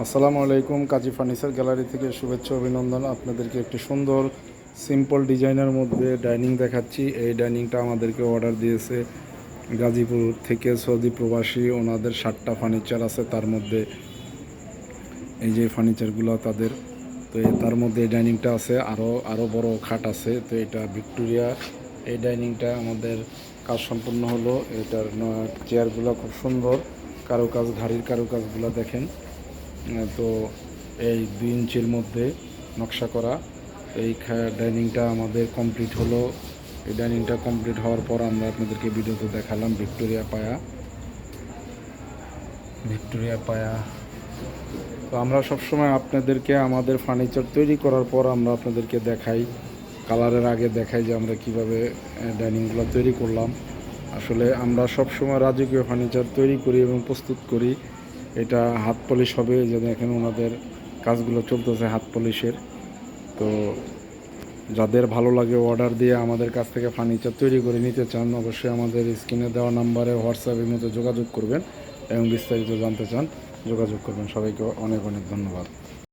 আসসালামু আলাইকুম। কাজী furniture gallery থেকে শুভেচ্ছা অভিনন্দন। আপনাদেরকে একটি সুন্দর সিম্পল ডিজাইনের মধ্যে ডাইনিং দেখাচ্ছি। এই ডাইনিংটা আমাদেরকে অর্ডার দিয়েছে গাজীপুর থেকে সৌদি প্রবাসী। ওনাদের 7টা ফার্নিচার আছে, তার মধ্যে এই যে ফার্নিচারগুলো তাদের। তো তার মধ্যে এই ডাইনিংটা আছে, আরও বড় খাট আছে। তো এটা ভিক্টোরিয়া। এই ডাইনিংটা আমাদের কাজ সম্পূর্ণ হলো। এটার চেয়ারগুলো খুব সুন্দর কারুকাজ, ঘাড়ির কারুকাজগুলো দেখেন। তো এই 2 ইঞ্চির মধ্যে নকশা করা এই ডাইনিংটা আমাদের কমপ্লিট হলো। এই ডাইনিংটা কমপ্লিট হওয়ার পর আমরা আপনাদেরকে ভিডিওতে দেখালাম ভিক্টোরিয়া পায়া। তো আমরা সবসময় আপনাদেরকে আমাদের ফার্নিচার তৈরি করার পর আমরা আপনাদেরকে দেখাই, কালারের আগে দেখাই যে আমরা কিভাবে ডাইনিংগুলো তৈরি করলাম। আসলে আমরা সবসময় রাজকীয় ফার্নিচার তৈরি করি এবং প্রস্তুত করি। এটা হাত পলিশ হবে, যে দেখেন ওনাদের কাজগুলো চলতেছে হাত পলিশের। তো যাদের ভালো লাগে অর্ডার দিয়ে আমাদের কাছ থেকে ফার্নিচার তৈরি করে নিতে চান, অবশ্যই আমাদের স্ক্রিনে দেওয়া নাম্বারে হোয়াটসঅ্যাপের মতো যোগাযোগ করবেন এবং বিস্তারিত জানতে চান যোগাযোগ করবেন। সবাইকে অনেক অনেক ধন্যবাদ।